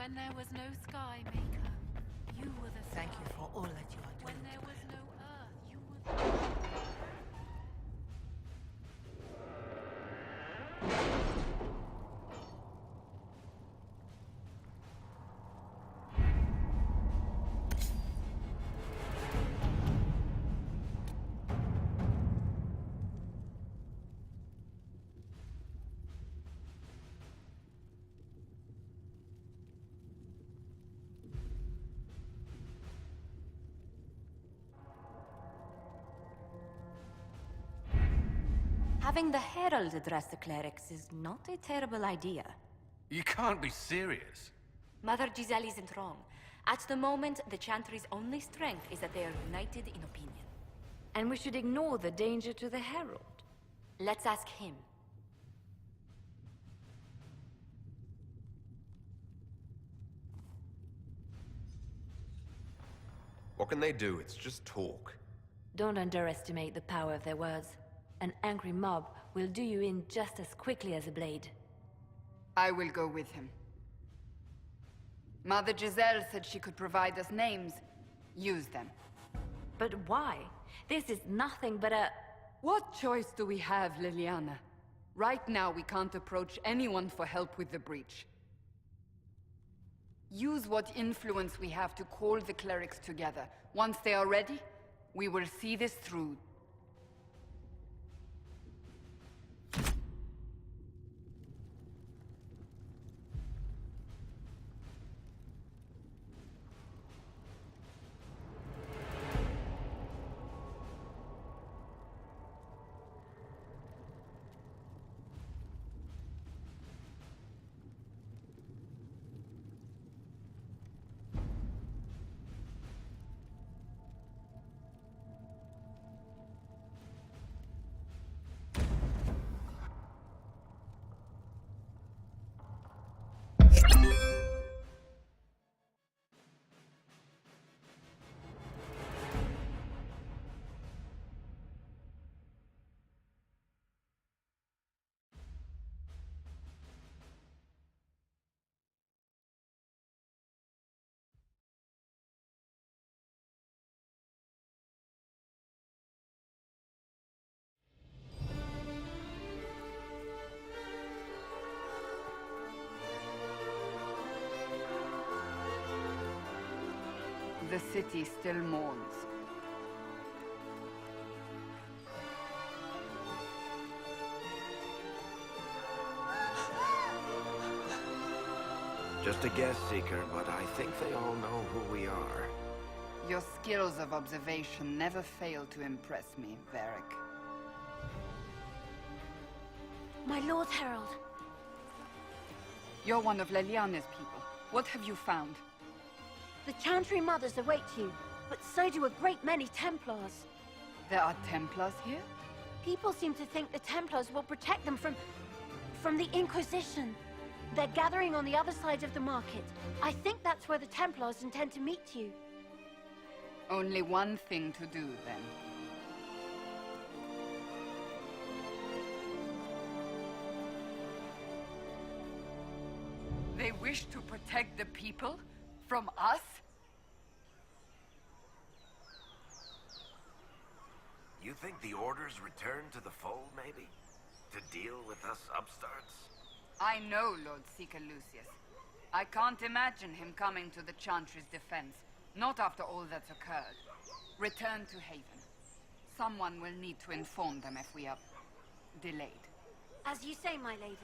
When there was no sky maker, you were the sky. Thank you for all that you are doing. When there was no earth, you were the Having the Herald address the clerics is not a terrible idea. You can't be serious. Mother Giselle isn't wrong. At the moment, the Chantry's only strength is that they are united in opinion. And we should ignore the danger to the Herald. Let's ask him. What can they do? It's just talk. Don't underestimate the power of their words. An angry mob will do you in just as quickly as a blade. I will go with him. Mother Giselle said she could provide us names. Use them. But why? This is nothing but a... What choice do we have, Liliana? Right now, we can't approach anyone for help with the breach. Use what influence we have to call the clerics together. Once they are ready, we will see this through. The city still mourns. Just a guest seeker, but I think they all know who we are. Your skills of observation never fail to impress me, Varric. My Lord Herald. You're one of Leliana's people. What have you found? The Chantry mothers await you, but so do a great many Templars. There are Templars here? People seem to think the Templars will protect them from the Inquisition. They're gathering on the other side of the market. I think that's where the Templars intend to meet you. Only one thing to do, then. They wish to protect the people? From us? You think the Order's returned to the fold, maybe? To deal with us upstarts? I know Lord Seeker Lucius. I can't imagine him coming to the Chantry's defense. Not after all that's occurred. Return to Haven. Someone will need to inform them if we are delayed. As you say, my lady.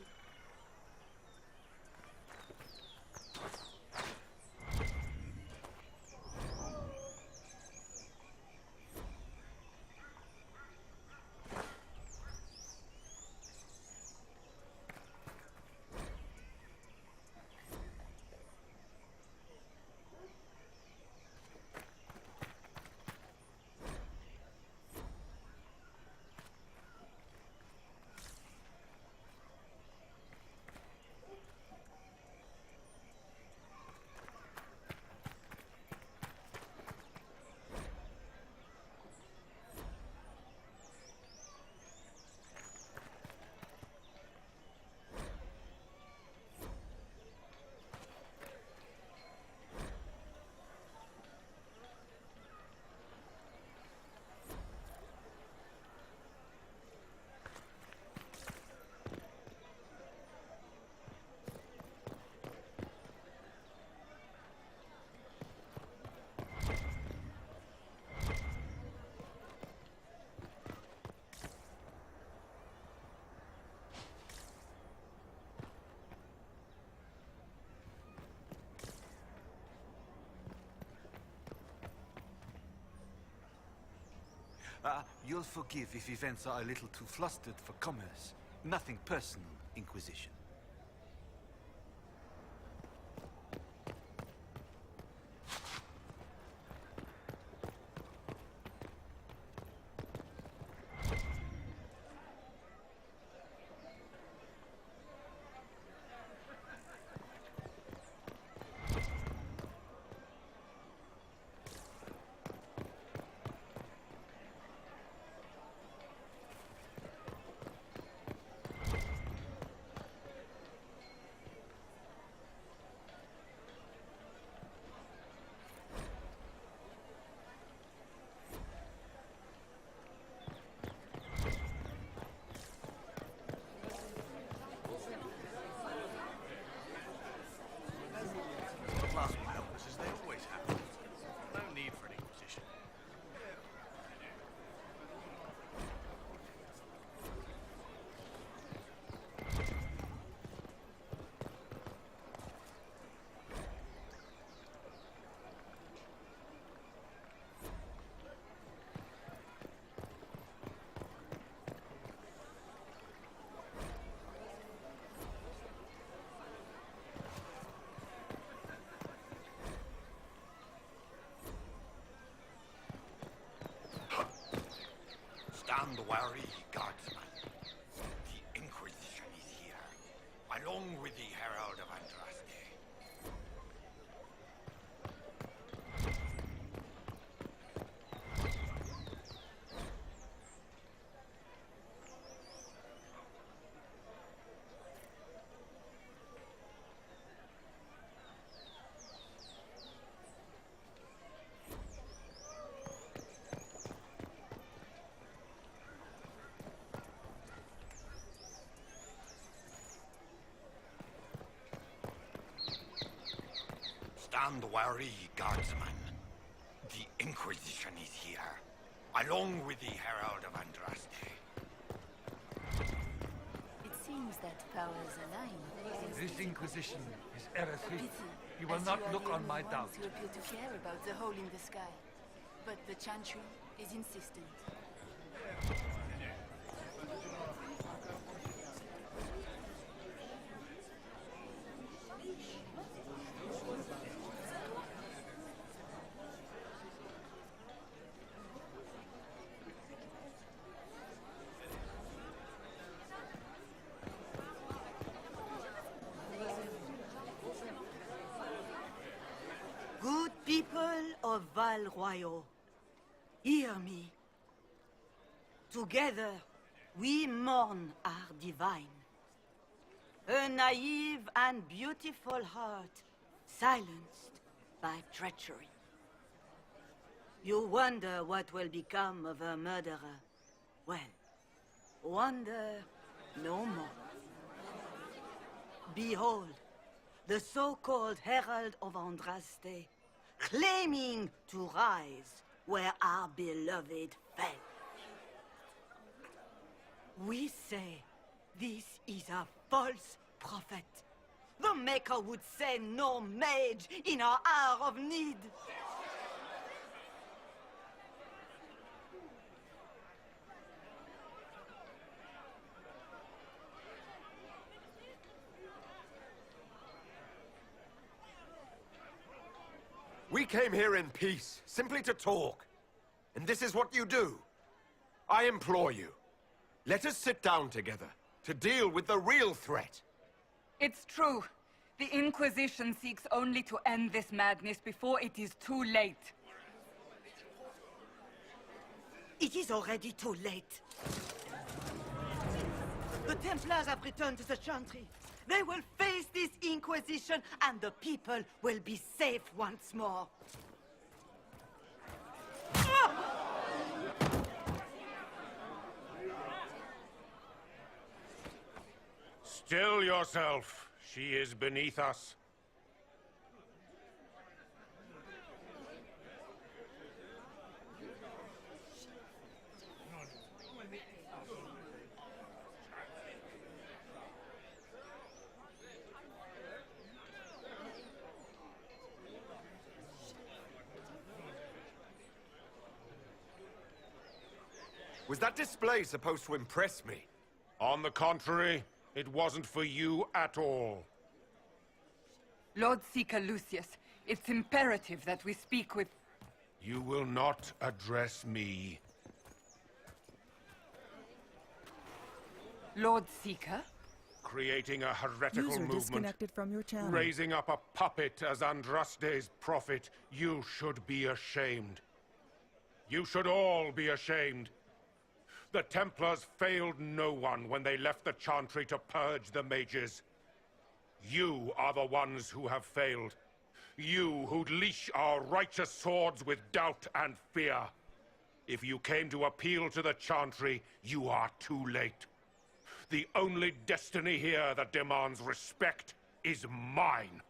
You'll forgive if events are a little too flustered for commerce. Nothing personal, Inquisition. Stand wary, guardsman. The Inquisition is here, along with the Herald of Andraste. Stand wary, guardsman. The Inquisition is here, along with the Herald of Andraste. It seems that powers align. This Inquisition is heresy. Pity, You will as not you are look the on only my ones doubt. who appear to care about the hole in the sky. But the Chantry is insistent. Good people of Val Royeaux, hear me. Together, we mourn our divine. A naive and beautiful heart, silenced by treachery. You wonder what will become of a murderer. Well, wonder no more. Behold, the so-called Herald of Andraste, claiming to rise where our beloved fell. We say this is a false prophet. The Maker would send no mage in our hour of need. We came here in peace, simply to talk. And this is what you do. I implore you, let us sit down together to deal with the real threat. It's true. The Inquisition seeks only to end this madness before it is too late. It is already too late. The Templars have returned to the Chantry. They will face this Inquisition, and the people will be safe once more. Still yourself. She is beneath us. Was that display supposed to impress me? On the contrary, it wasn't for you at all. Lord Seeker Lucius, it's imperative that we speak with... You will not address me. Lord Seeker? Creating a heretical User movement. disconnected from your channel. Raising up a puppet as Andraste's prophet. You should be ashamed. You should all be ashamed. The Templars failed no one when they left the Chantry to purge the mages. You are the ones who have failed. You who'd leash our righteous swords with doubt and fear. If you came to appeal to the Chantry, you are too late. The only destiny here that demands respect is mine.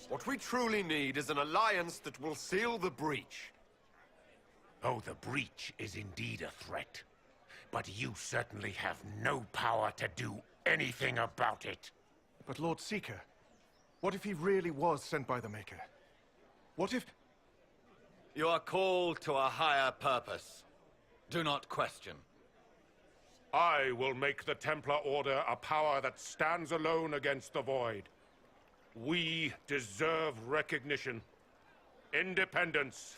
What we truly need is an alliance that will seal the breach. Oh, the breach is indeed a threat. But you certainly have no power to do anything about it. But Lord Seeker, what if he really was sent by the Maker? What if... You are called to a higher purpose. Do not question. I will make the Templar Order a power that stands alone against the Void. We deserve recognition. Independence.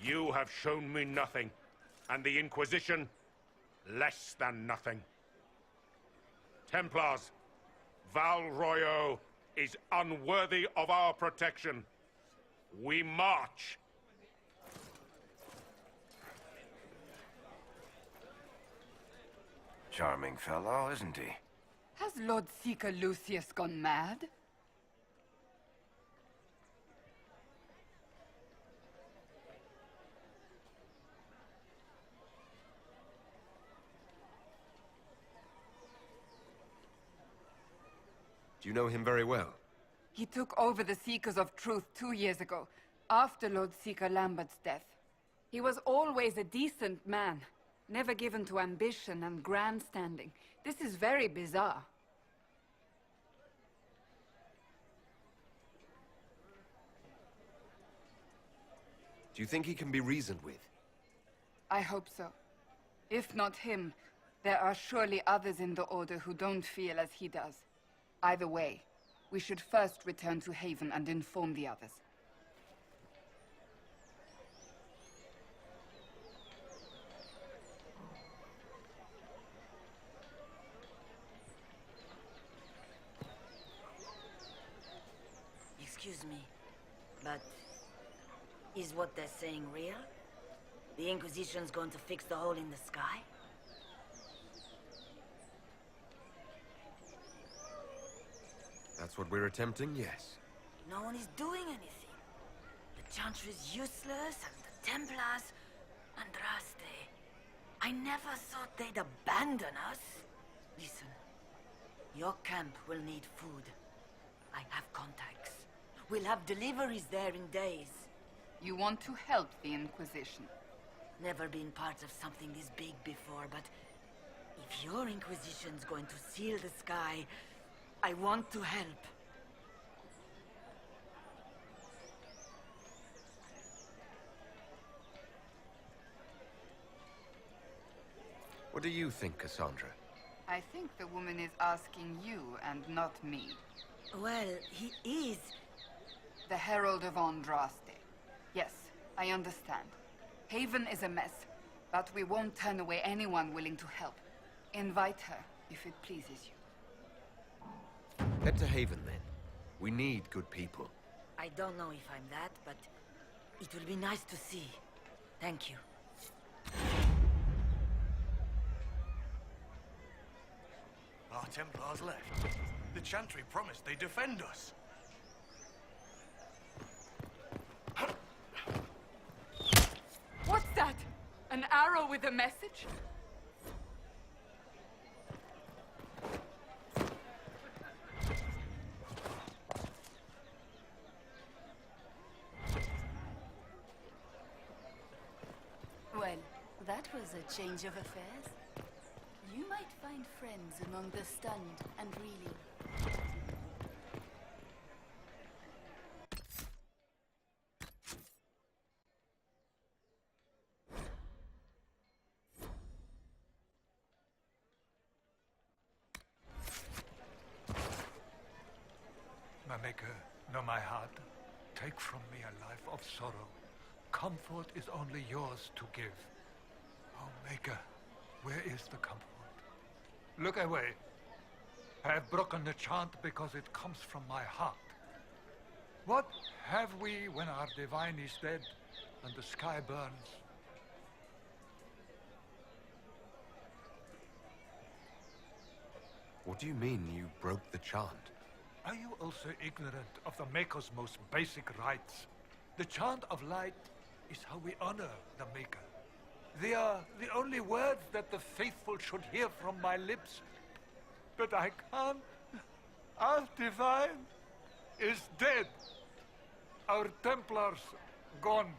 You have shown me nothing, and the Inquisition, less than nothing. Templars, Val Royeaux is unworthy of our protection. We march. Charming fellow, isn't he? Has Lord Seeker Lucius gone mad? Do you know him very well? He took over the Seekers of Truth 2 years ago, after Lord Seeker Lambert's death. He was always a decent man, never given to ambition and grandstanding. This is very bizarre. Do you think he can be reasoned with? I hope so. If not him, there are surely others in the Order who don't feel as he does. Either way, we should first return to Haven and inform the others. Excuse me, but is what they're saying real? The Inquisition's going to fix the hole in the sky? That's what we're attempting, yes. No one is doing anything. The Chantry's useless, and the Templars... Andraste. I never thought they'd abandon us. Listen, your camp will need food. I have contacts. We'll have deliveries there in days. You want to help the Inquisition? Never been part of something this big before, but... if your Inquisition's going to seal the sky... I want to help. What do you think, Cassandra? I think the woman is asking you and not me. Well, he is. The Herald of Andraste. Yes, I understand. Haven is a mess, but we won't turn away anyone willing to help. Invite her, if it pleases you. Head to Haven, then. We need good people. I don't know if I'm that, but it will be nice to see. Thank you. Our Templars left. The Chantry promised they'd defend us. What's that? An arrow with a message? was a change of affairs. You might find friends among the stunned and reeling. My maker, know my heart. Take from me a life of sorrow. Comfort is only yours to give. Oh, maker, where is the comfort? Look away. I have broken the chant because it comes from my heart. What have we when our divine is dead and the sky burns? What do you mean you broke the chant? Are you also ignorant of the Maker's most basic rights? The chant of light is how we honor the Maker. They are the only words that the faithful should hear from my lips. But I can't. Our divine is dead. Our Templars gone.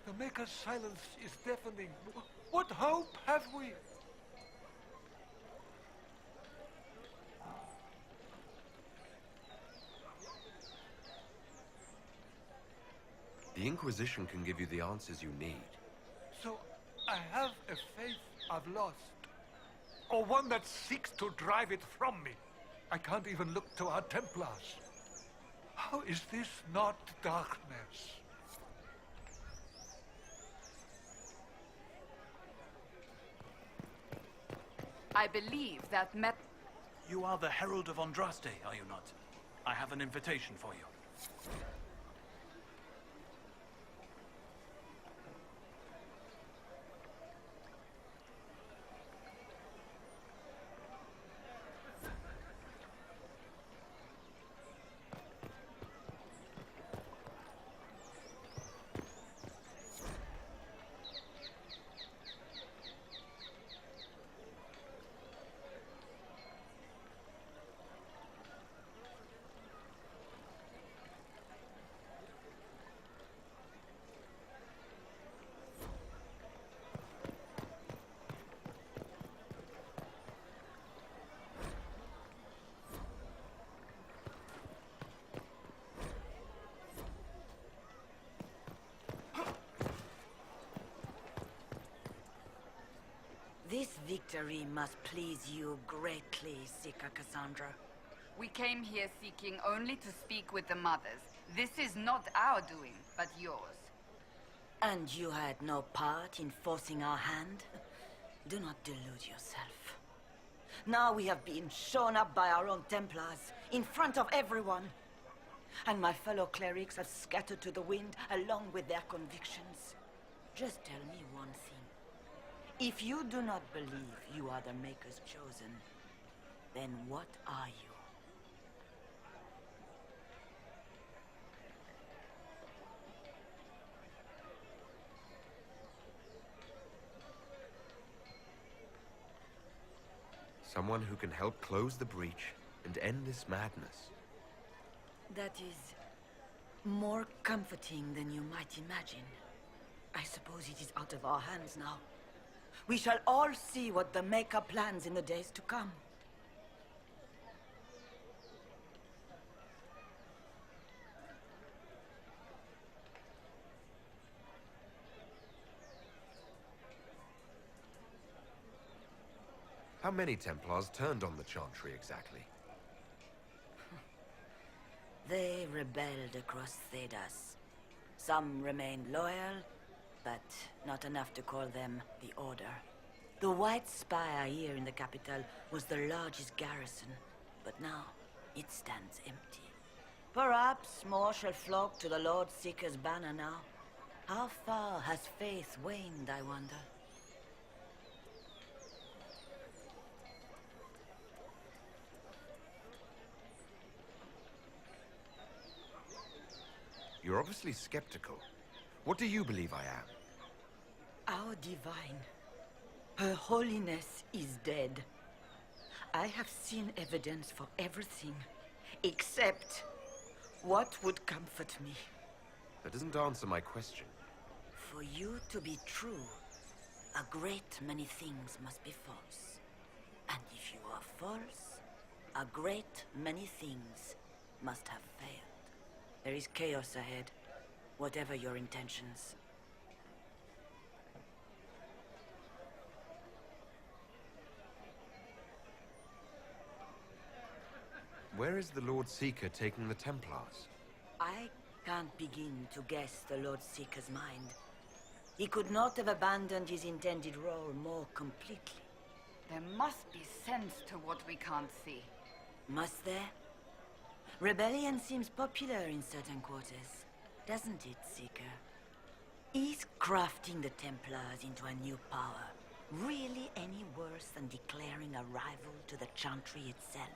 The Maker's silence is deafening. What hope have we? The Inquisition can give you the answers you need. So I have a faith I've lost. Or one that seeks to drive it from me. I can't even look to our Templars. How is this not darkness? I believe that You are the Herald of Andraste, are you not? I have an invitation for you. This victory must please you greatly, Seeker Cassandra. We came here seeking only to speak with the mothers. This is not our doing, but yours. And you had no part in forcing our hand? Do not delude yourself. Now we have been shown up by our own Templars, in front of everyone. And my fellow clerics have scattered to the wind along with their convictions. Just tell me one thing. If you do not believe you are the Maker's chosen, then what are you? Someone who can help close the breach and end this madness. That is more comforting than you might imagine. I suppose it is out of our hands now. We shall all see what the Maker plans in the days to come. How many Templars turned on the Chantry exactly? They rebelled across Thedas. Some remained loyal, but not enough to call them the Order. The White Spire here in the capital was the largest garrison, but now it stands empty. Perhaps more shall flock to the Lord Seeker's banner now. How far has faith waned, I wonder? You're obviously skeptical. What do you believe I am? Our divine. Her holiness is dead. I have seen evidence for everything, except what would comfort me. That doesn't answer my question. For you to be true, a great many things must be false. And if you are false, a great many things must have failed. There is chaos ahead, whatever your intentions. Where is the Lord Seeker taking the Templars? I can't begin to guess the Lord Seeker's mind. He could not have abandoned his intended role more completely. There must be sense to what we can't see. Must there? Rebellion seems popular in certain quarters, doesn't it, Seeker? Is crafting the Templars into a new power really any worse than declaring a rival to the Chantry itself?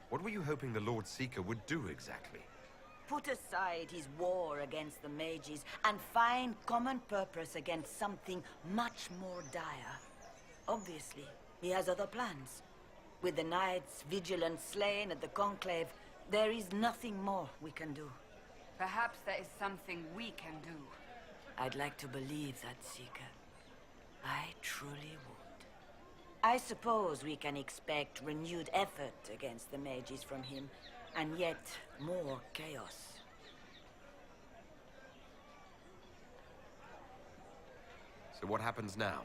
What were you hoping the Lord Seeker would do exactly? Put aside his war against the mages and find common purpose against something much more dire. Obviously, he has other plans. With the knights vigilant slain at the Conclave, there is nothing more we can do. Perhaps there is something we can do. I'd like to believe that, Seeker. I truly would. I suppose we can expect renewed effort against the mages from him, and yet more chaos. So what happens now?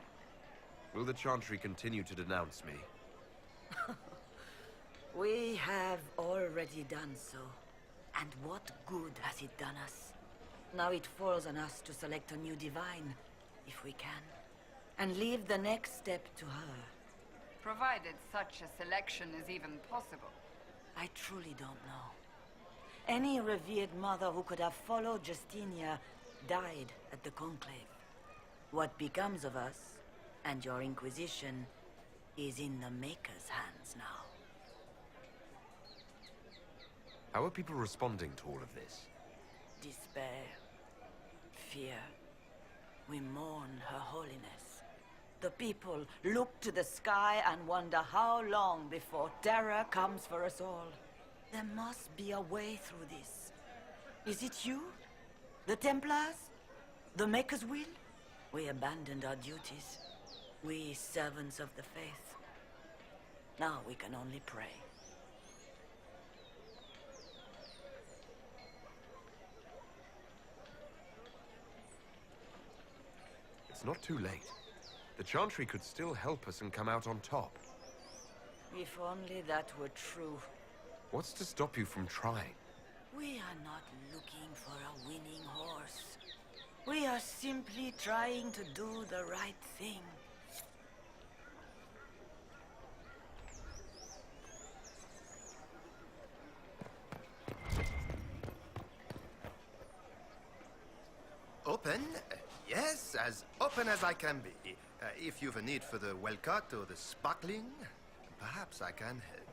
Will the Chantry continue to denounce me? We have already done so. And what good has it done us? Now it falls on us to select a new divine, if we can, and leave the next step to her. Provided such a selection is even possible. I truly don't know. Any revered mother who could have followed Justinia died at the Conclave. What becomes of us, and your Inquisition, is in the Maker's hands now. How are people responding to all of this? Despair. Fear. We mourn Her Holiness. The people look to the sky and wonder how long before terror comes for us all. There must be a way through this. Is it you? The Templars? The Maker's will? We abandoned our duties. We servants of the faith. Now we can only pray. It's not too late. The Chantry could still help us and come out on top. If only that were true. What's to stop you from trying? We are not looking for a winning horse. We are simply trying to do the right thing. Open? Yes, as open as I can be. If you've a need for the well-cut or the sparkling, perhaps I can help.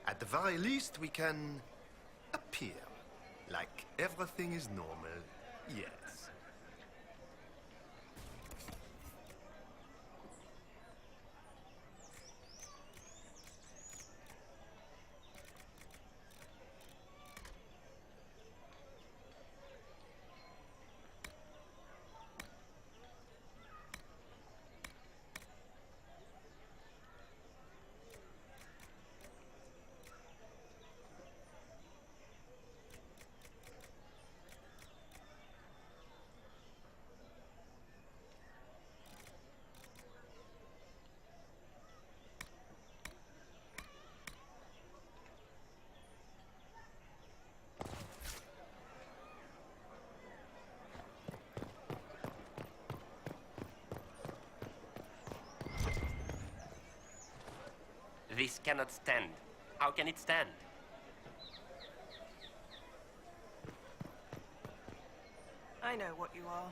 At the very least, we can appear like everything is normal. Yes. This cannot stand. How can it stand? I know what you are.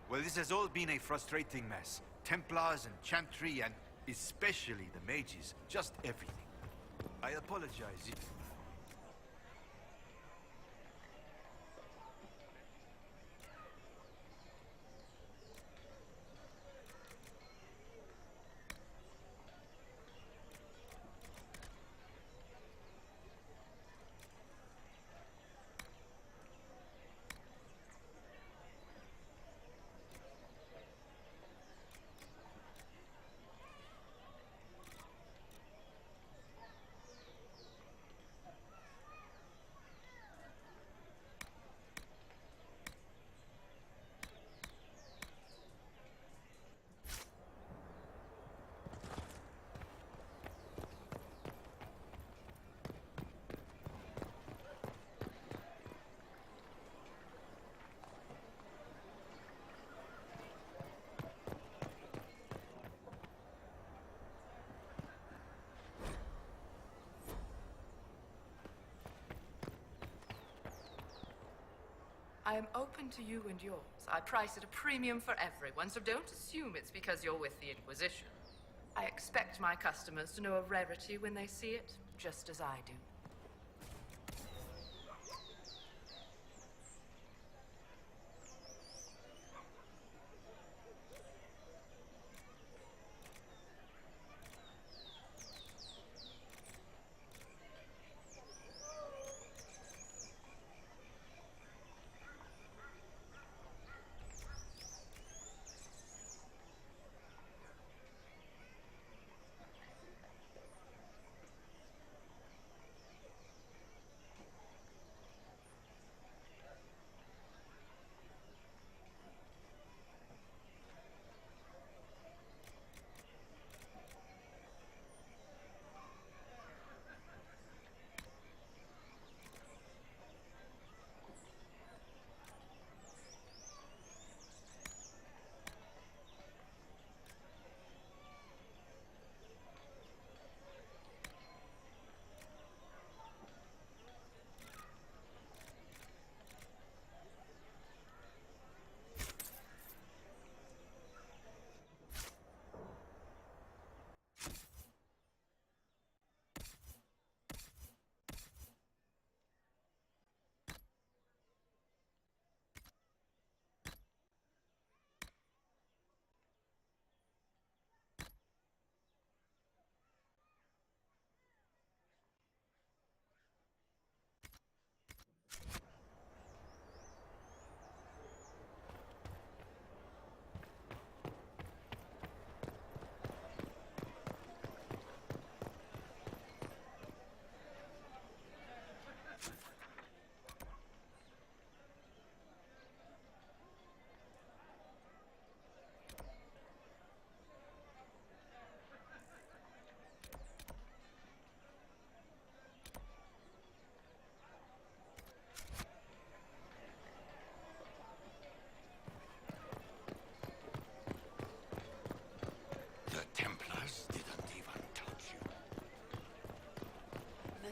Well, this has all been a frustrating mess. Templars and Chantry and especially the mages. Just everything. I apologize if... I am open to you and yours. I price at a premium for everyone, so don't assume it's because you're with the Inquisition. I expect my customers to know a rarity when they see it, just as I do.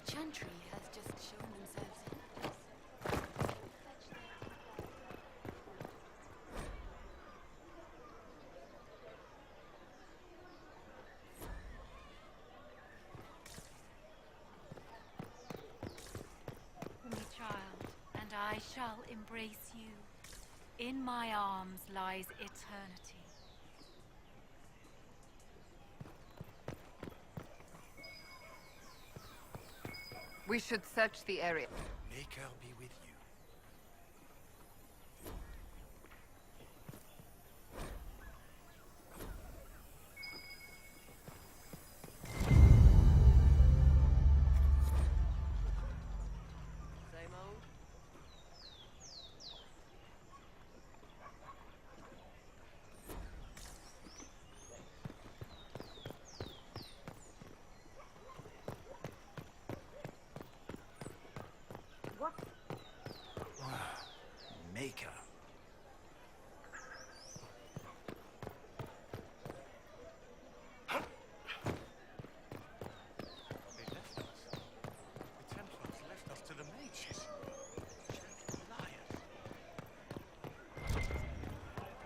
Chantry has just shown themselves helpless. My child, and I shall embrace you. In my arms lies eternity. We should search the area. May Cal be with you. Same old? What? Maker. They left us. The Templars left us to the mages. Liars.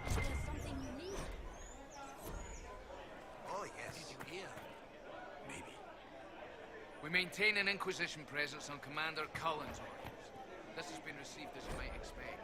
Is there something you need? Oh, yes. Did you hear? Maybe. We maintain an Inquisition presence on Commander Cullen's orders. This has been received as you might expect.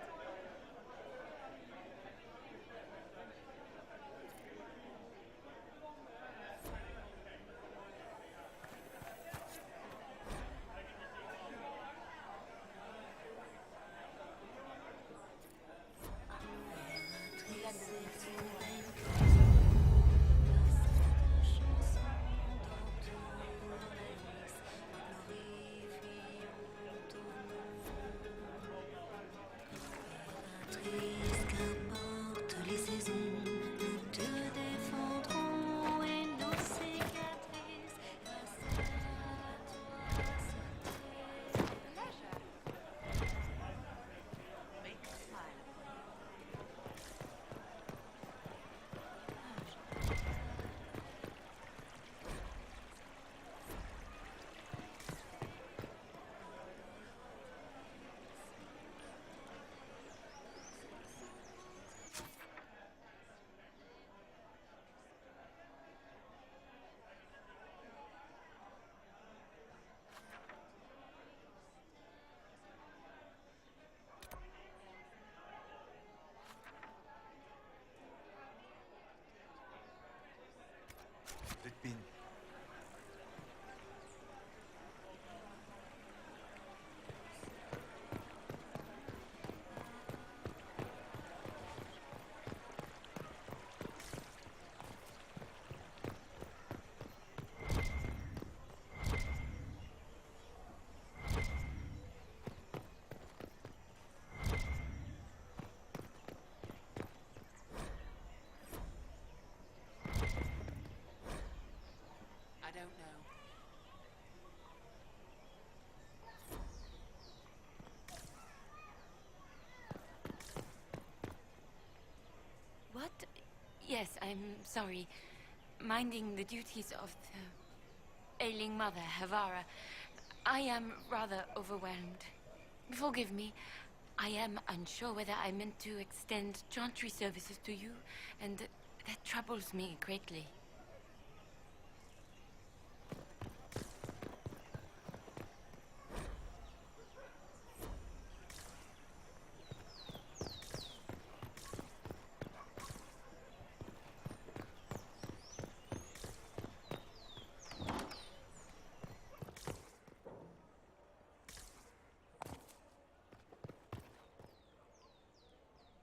don't know. What? Yes, I'm sorry. Minding the duties of the ailing mother, Havara. I am rather overwhelmed. Forgive me. I am unsure whether I meant to extend Chantry services to you, and that troubles me greatly.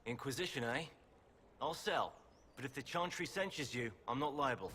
Inquisition, eh? I'll sell. But if the Chantry censures you, I'm not liable.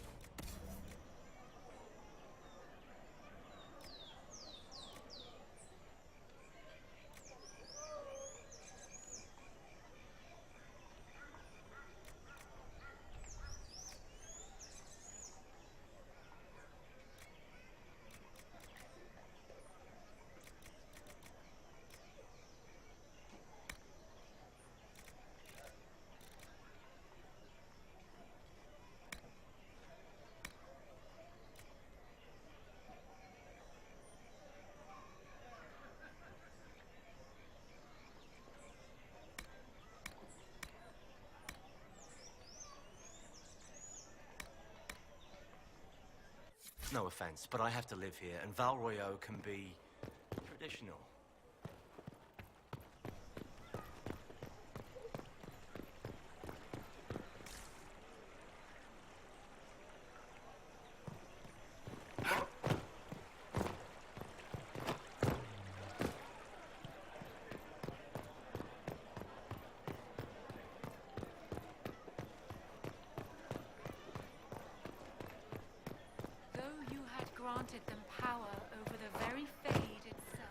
No offense, but I have to live here, and Val Royeaux can be traditional. Granted them power over the very fade itself.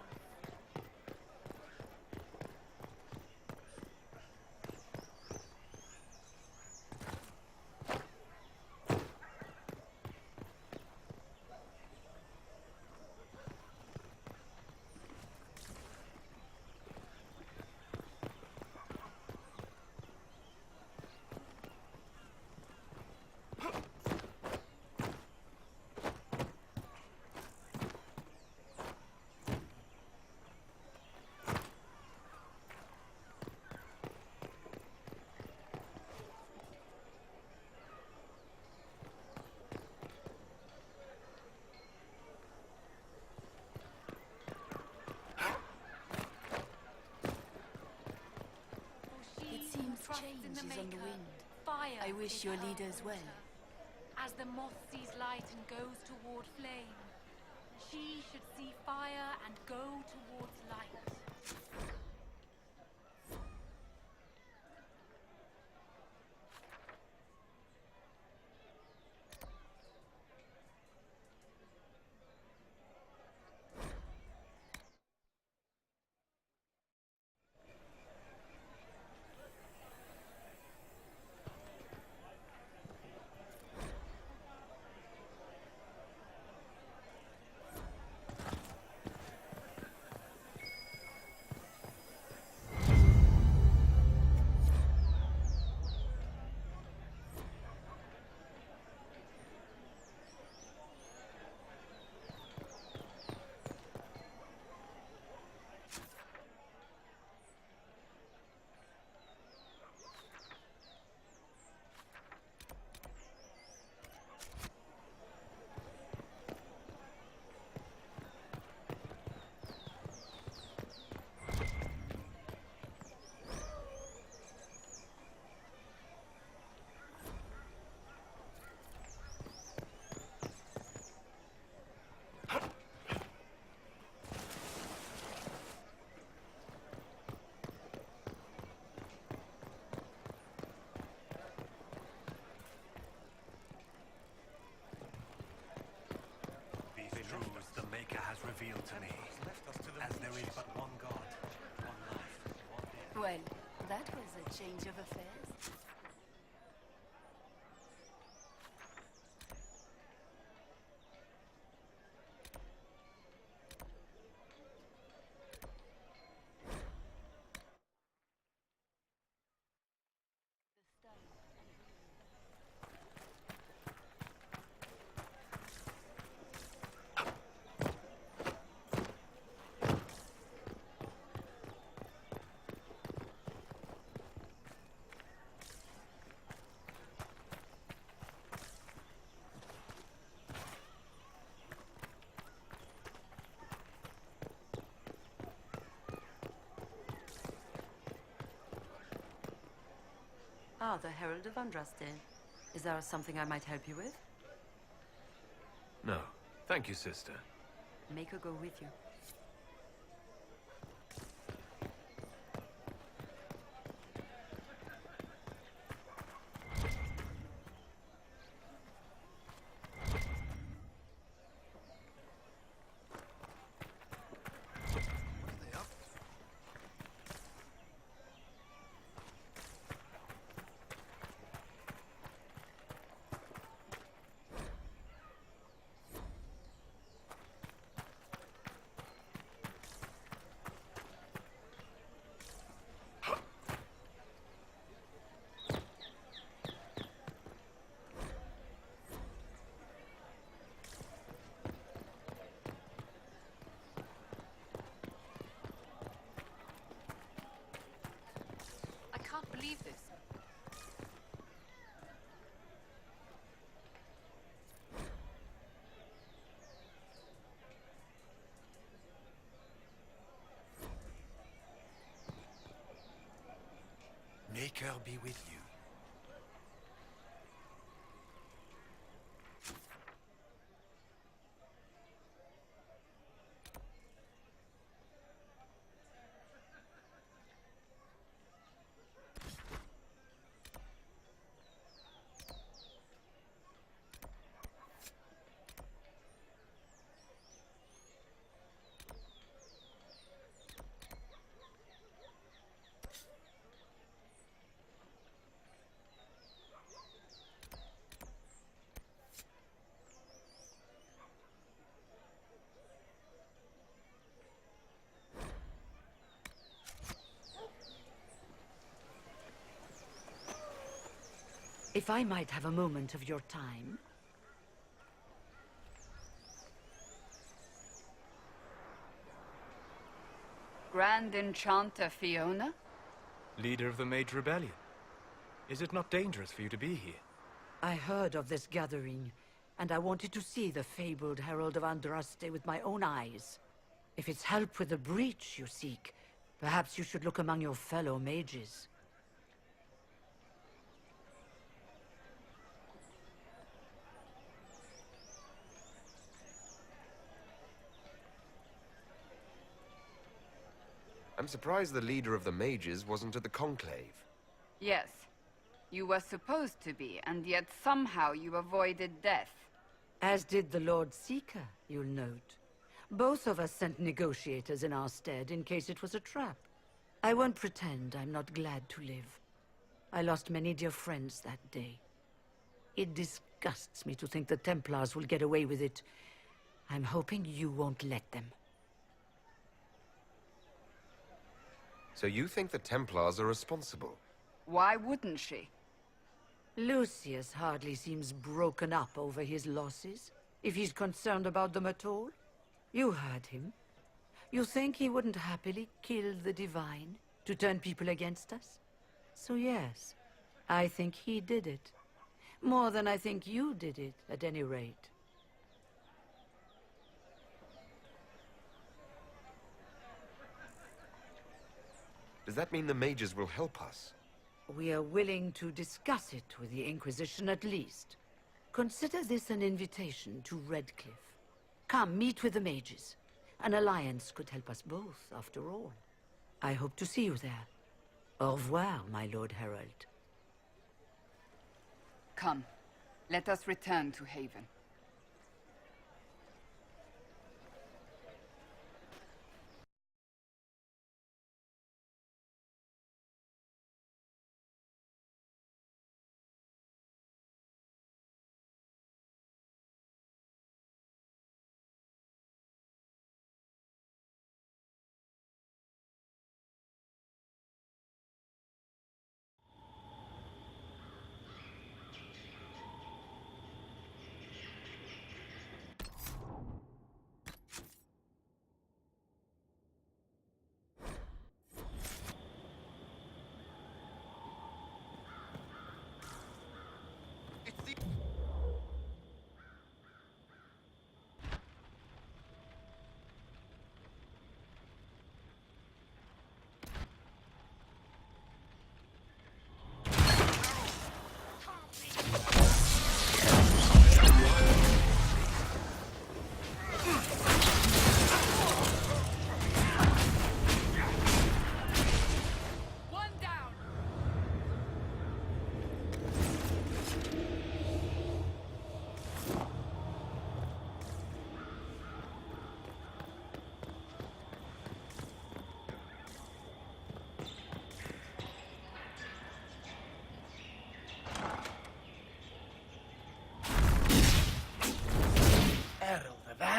Change is on the wind. Fire I wish your leaders well. As the moth sees light and goes toward flame, she should see fire and go towards light. Revealed to me, as there is but one God, one life, one death. Well, that was a change of affairs. Ah, the Herald of Andraste. Is there something I might help you with? No. Thank you, sister. Make her go with you. I can't believe this. Make her be with you. If I might have a moment of your time. Grand Enchanter Fiona? Leader of the Mage Rebellion. Is it not dangerous for you to be here? I heard of this gathering, and I wanted to see the fabled Herald of Andraste with my own eyes. If it's help with the breach you seek, perhaps you should look among your fellow mages. I'm surprised the leader of the mages wasn't at the conclave. Yes. You were supposed to be, and yet somehow you avoided death. As did the Lord Seeker, you'll note. Both of us sent negotiators in our stead in case it was a trap. I won't pretend I'm not glad to live. I lost many dear friends that day. It disgusts me to think the Templars will get away with it. I'm hoping you won't let them. So you think the Templars are responsible? Why wouldn't she? Lucius hardly seems broken up over his losses, if he's concerned about them at all. You heard him. You think he wouldn't happily kill the Divine to turn people against us? So yes, I think he did it. More than I think you did it, at any rate. Does that mean the mages will help us? We are willing to discuss it with the Inquisition at least. Consider this an invitation to Redcliffe. Come, meet with the mages. An alliance could help us both, after all. I hope to see you there. Au revoir, my Lord Herald. Come, let us return to Haven.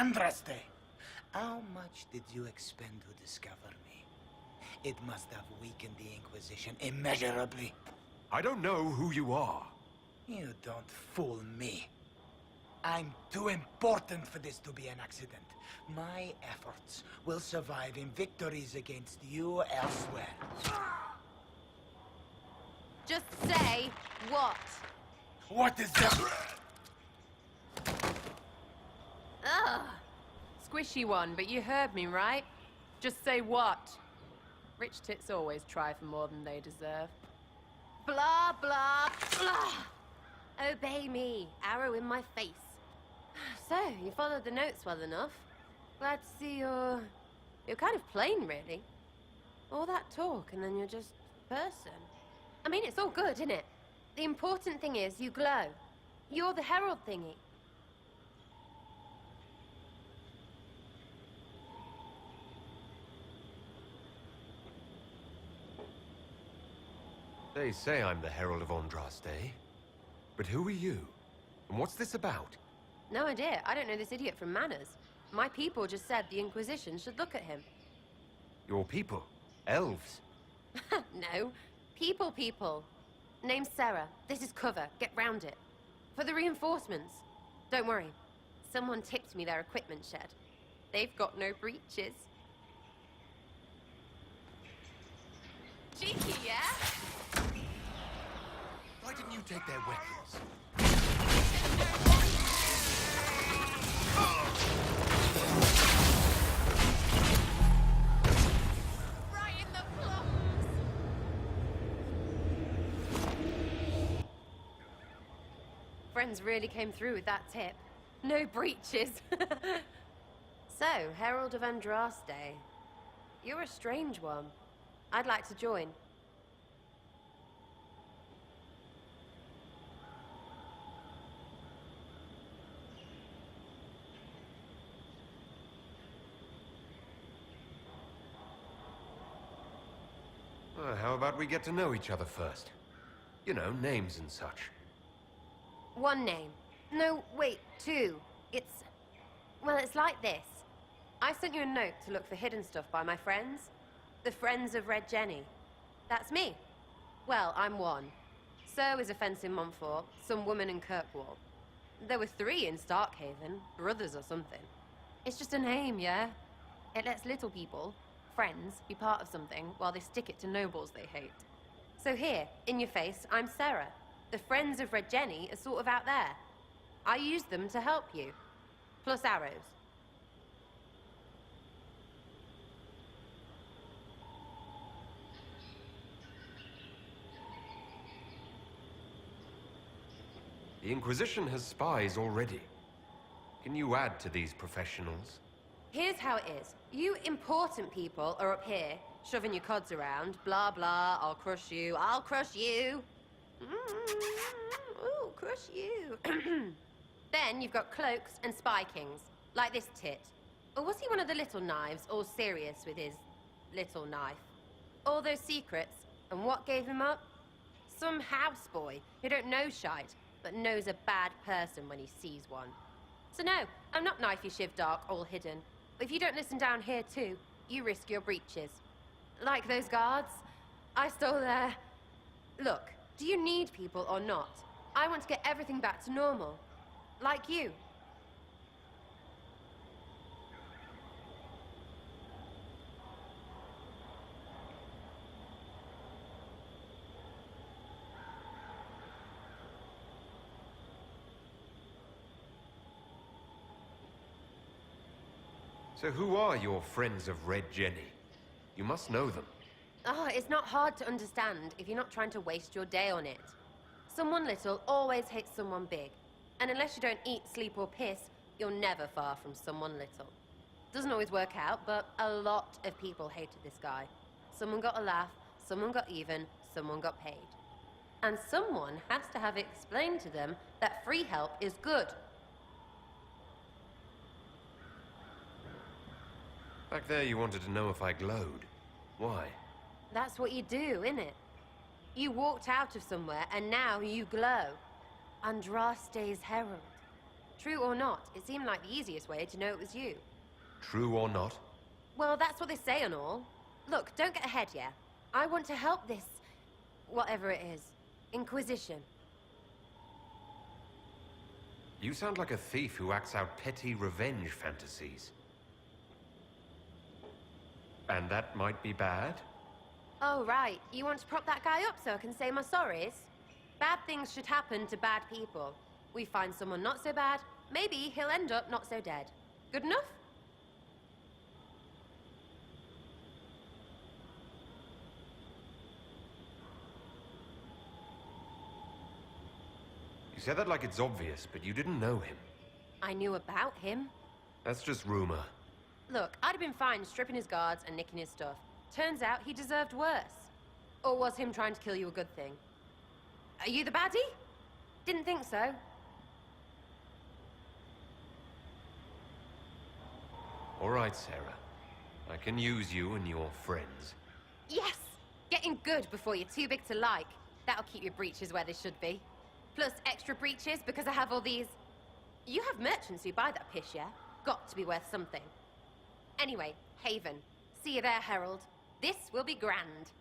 Andraste! How much did you expend to discover me? It must have weakened the Inquisition immeasurably. I don't know who you are. You don't fool me. I'm too important for this to be an accident. My efforts will survive in victories against you elsewhere. Just say what? What is that? Ugh. Squishy one, but you heard me, right? Just say what? Rich tits always try for more than they deserve. Blah, blah, blah. Obey me. Arrow in my face. So, you followed the notes well enough. Glad to see you're kind of plain, really. All that talk, and then you're just a person. I mean, it's all good, isn't it? The important thing is you glow. You're the herald thingy. They say I'm the Herald of Andraste. But who are you? And what's this about? No idea. I don't know this idiot from Manners. My people just said the Inquisition should look at him. Your people? Elves? No. People. Name's Sera. This is cover. Get round it. For the reinforcements. Don't worry. Someone tipped me their equipment shed. They've got no breaches. Cheeky, yeah? Why didn't you take their weapons? Right in the plums! Friends really came through with that tip. No breaches. So, Herald of Andraste. You're a strange one. I'd like to join. How about we get to know each other first? You know, names and such. One name. No, wait, two. Well, it's like this. I sent you a note to look for hidden stuff by my friends. The Friends of Red Jenny. That's me. Well, I'm one. So is a fence in Montfort, some woman in Kirkwall. There were 3 in Starkhaven, brothers or something. It's just a name, yeah? It lets little people, friends, be part of something while they stick it to nobles they hate. So here, in your face, I'm Sera. The Friends of Red Jenny are sort of out there. I use them to help you. Plus arrows. The Inquisition has spies already. Can you add to these professionals? Here's how it is. You important people are up here, shoving your cods around. Blah, blah, I'll crush you. Ooh, crush you. Then you've got cloaks and spy kings, like this tit. Or was he one of the little knives, all serious with his little knife? All those secrets, and what gave him up? Some houseboy who don't know shite, but knows a bad person when he sees one. So no, I'm not knifey shiv dark, all hidden. But if you don't listen down here too, you risk your breeches. Like those guards, I stole their... Look, do you need people or not? I want to get everything back to normal. Like you. So who are your Friends of Red Jenny? You must know them. It's not hard to understand if you're not trying to waste your day on it. Someone little always hates someone big. And unless you don't eat, sleep, or piss, you're never far from someone little. Doesn't always work out, but a lot of people hated this guy. Someone got a laugh, someone got even, someone got paid. And someone has to have explained to them that free help is good. Back there you wanted to know if I glowed. Why? That's what you do, innit? You walked out of somewhere, and now you glow. Andraste's herald. True or not, it seemed like the easiest way to know it was you. True or not? Well, that's what they say and all. Look, don't get ahead, yeah? I want to help this... whatever it is. Inquisition. You sound like a thief who acts out petty revenge fantasies. And that might be bad? Oh, right. You want to prop that guy up so I can say my sorries? Bad things should happen to bad people. We find someone not so bad, maybe he'll end up not so dead. Good enough? You said that like it's obvious, but you didn't know him. I knew about him. That's just rumor. Look, I'd have been fine stripping his guards and nicking his stuff. Turns out he deserved worse. Or was him trying to kill you a good thing? Are you the baddie? Didn't think so. All right, Sera. I can use you and your friends. Yes! Getting good before you're too big to like. That'll keep your breeches where they should be. Plus extra breeches because I have all these... You have merchants who buy that piss, yeah? Got to be worth something. Anyway, Haven. See you there, Herald. This will be grand.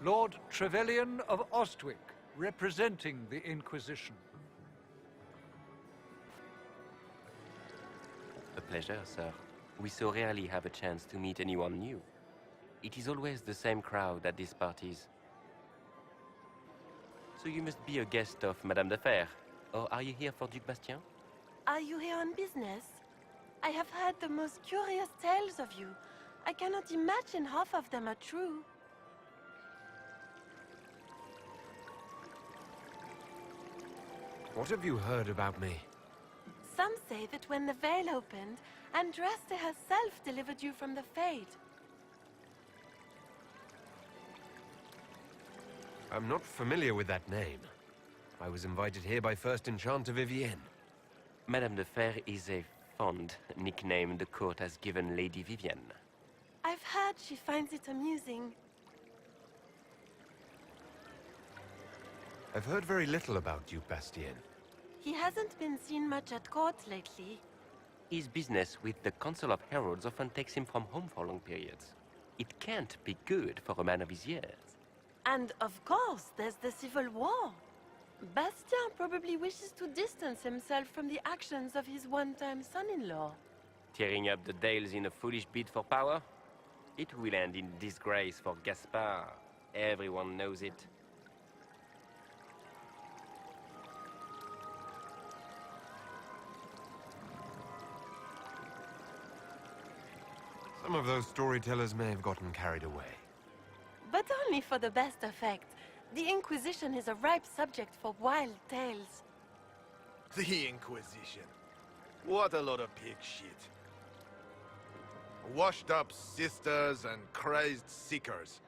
Lord Trevelyan of Ostwick, representing the Inquisition. A pleasure, sir. We so rarely have a chance to meet anyone new. It is always the same crowd at these parties. So you must be a guest of Madame de Fer, or are you here for Duke Bastien? Are you here on business? I have heard the most curious tales of you. I cannot imagine half of them are true. What have you heard about me? Some say that when the veil opened, Andraste herself delivered you from the Fade. I'm not familiar with that name. I was invited here by first Enchanter Vivienne. Madame de Fer is a fond nickname the court has given Lady Vivienne. I've heard she finds it amusing. I've heard very little about Duke Bastien. He hasn't been seen much at court lately. His business with the Council of Heralds often takes him from home for long periods. It can't be good for a man of his years. And of course, there's the Civil War. Bastien probably wishes to distance himself from the actions of his one-time son-in-law. Tearing up the Dales in a foolish bid for power? It will end in disgrace for Gaspard. Everyone knows it. Some of those storytellers may have gotten carried away. But only for the best effect. The Inquisition is a ripe subject for wild tales. The Inquisition. What a lot of pig shit. Washed up sisters and crazed seekers.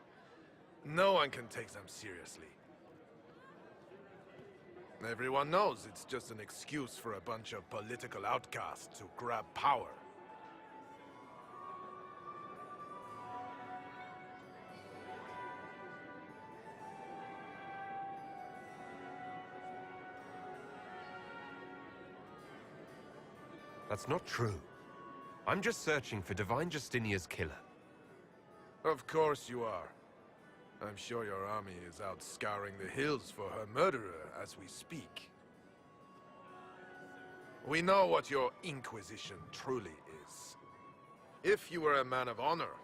No one can take them seriously. Everyone knows it's just an excuse for a bunch of political outcasts to grab power. That's not true. I'm just searching for Divine Justinia's killer. Of course you are. I'm sure your army is out scouring the hills for her murderer as we speak. We know what your Inquisition truly is. If you were a man of honor,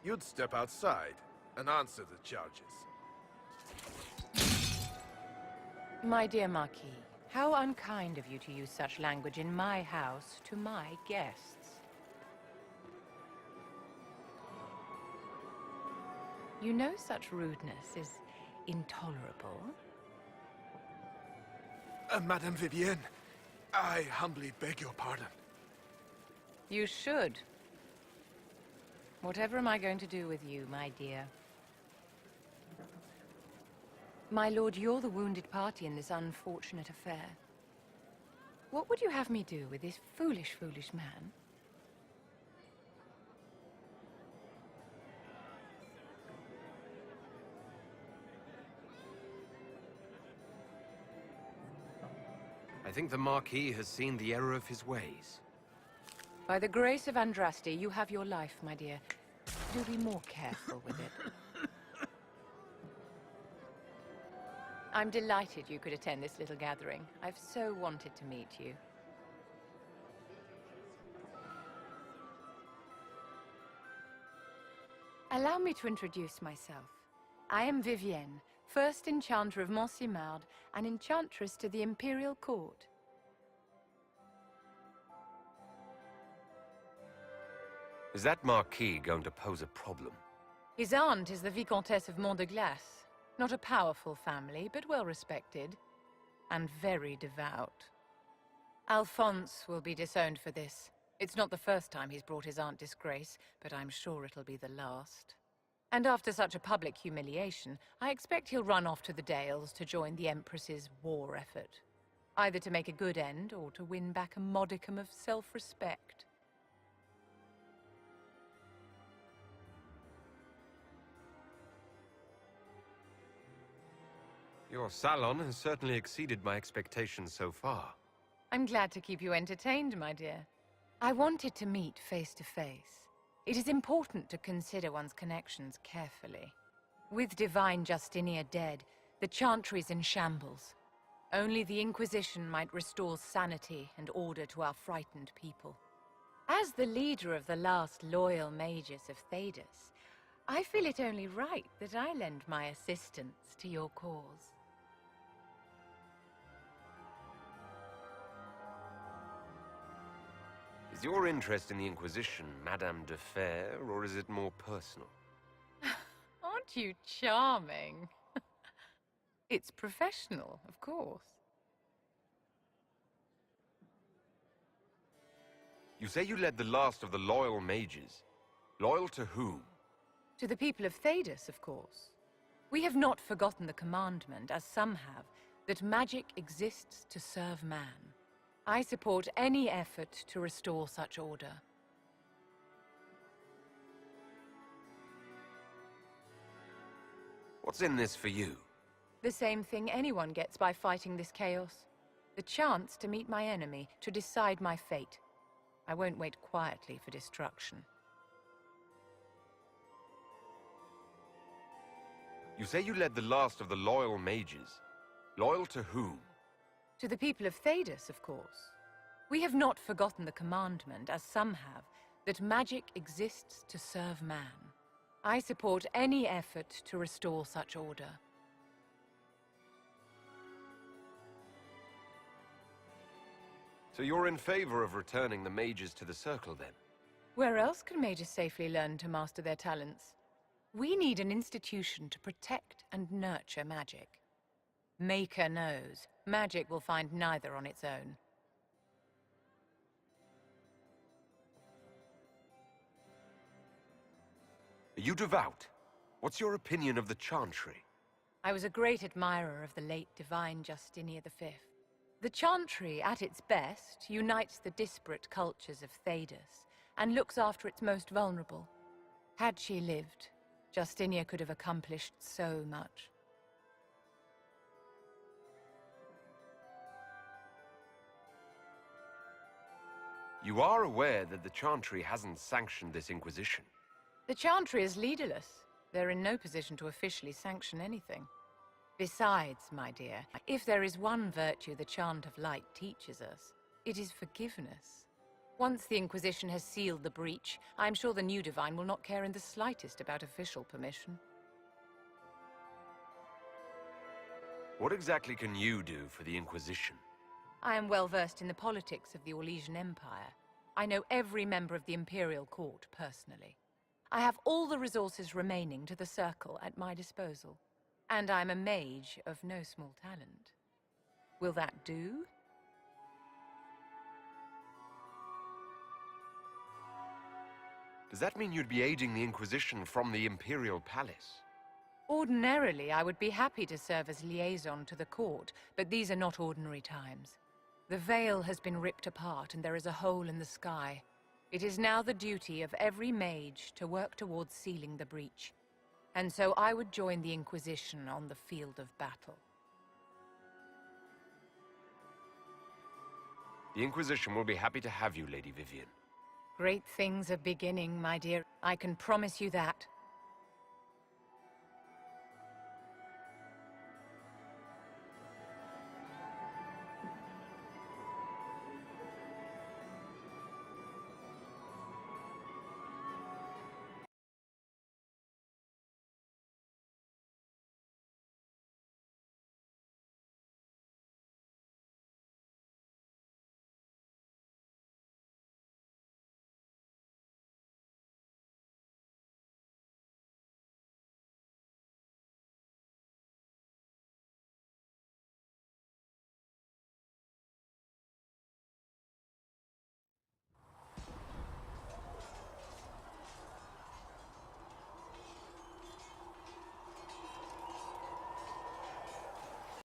you'd step outside and answer the charges. My dear Marquis, how unkind of you to use such language in my house to my guests. You know such rudeness is intolerable. Madame Vivienne, I humbly beg your pardon. You should. Whatever am I going to do with you, my dear? My lord, you're the wounded party in this unfortunate affair. What would you have me do with this foolish, foolish man? I think the Marquis has seen the error of his ways. By the grace of Andraste, you have your life, my dear. Do be more careful with it. I'm delighted you could attend this little gathering. I've so wanted to meet you. Allow me to introduce myself. I am Vivienne, first Enchanter of Montsimard and Enchantress to the Imperial Court. Is that Marquis going to pose a problem? His aunt is the Vicomtesse of Mont de Glace. Not a powerful family, but well respected. And very devout. Alphonse will be disowned for this. It's not the first time he's brought his aunt disgrace, but I'm sure it'll be the last. And after such a public humiliation, I expect he'll run off to the Dales to join the Empress's war effort. Either to make a good end, or to win back a modicum of self-respect. Your salon has certainly exceeded my expectations so far. I'm glad to keep you entertained, my dear. I wanted to meet face to face. It is important to consider one's connections carefully. With Divine Justinia dead, the Chantry's in shambles. Only the Inquisition might restore sanity and order to our frightened people. As the leader of the last loyal mages of Thedas, I feel it only right that I lend my assistance to your cause. Is your interest in the Inquisition Madame de Fer, or is it more personal? Aren't you charming? It's professional, of course. You say you led the last of the loyal mages. Loyal to whom? To the people of Thedas, of course. We have not forgotten the commandment, as some have, that magic exists to serve man. I support any effort to restore such order. What's in this for you? The same thing anyone gets by fighting this chaos. The chance to meet my enemy, to decide my fate. I won't wait quietly for destruction. You say you led the last of the loyal mages. Loyal to whom? To the people of Thedas, of course. We have not forgotten the commandment, as some have, that magic exists to serve man. I support any effort to restore such order. So you're in favor of returning the mages to the Circle, then? Where else can mages safely learn to master their talents? We need an institution to protect and nurture magic. Maker knows, magic will find neither on its own. Are you devout? What's your opinion of the Chantry? I was a great admirer of the late divine Justinian V. The Chantry, at its best, unites the disparate cultures of Thedas and looks after its most vulnerable. Had she lived, Justinia could have accomplished so much. You are aware that the Chantry hasn't sanctioned this Inquisition. The Chantry is leaderless. They're in no position to officially sanction anything. Besides, my dear, if there is one virtue the Chant of Light teaches us, it is forgiveness. Once the Inquisition has sealed the breach, I'm sure the new Divine will not care in the slightest about official permission. What exactly can you do for the Inquisition? I am well versed in the politics of the Orlesian Empire. I know every member of the Imperial Court personally. I have all the resources remaining to the Circle at my disposal. And I'm a mage of no small talent. Will that do? Does that mean you'd be aiding the Inquisition from the Imperial Palace? Ordinarily, I would be happy to serve as liaison to the court, but these are not ordinary times. The veil has been ripped apart and there is a hole in the sky. It is now the duty of every mage to work towards sealing the breach. And so I would join the Inquisition on the field of battle. The Inquisition will be happy to have you, Lady Vivienne. Great things are beginning, my dear. I can promise you that.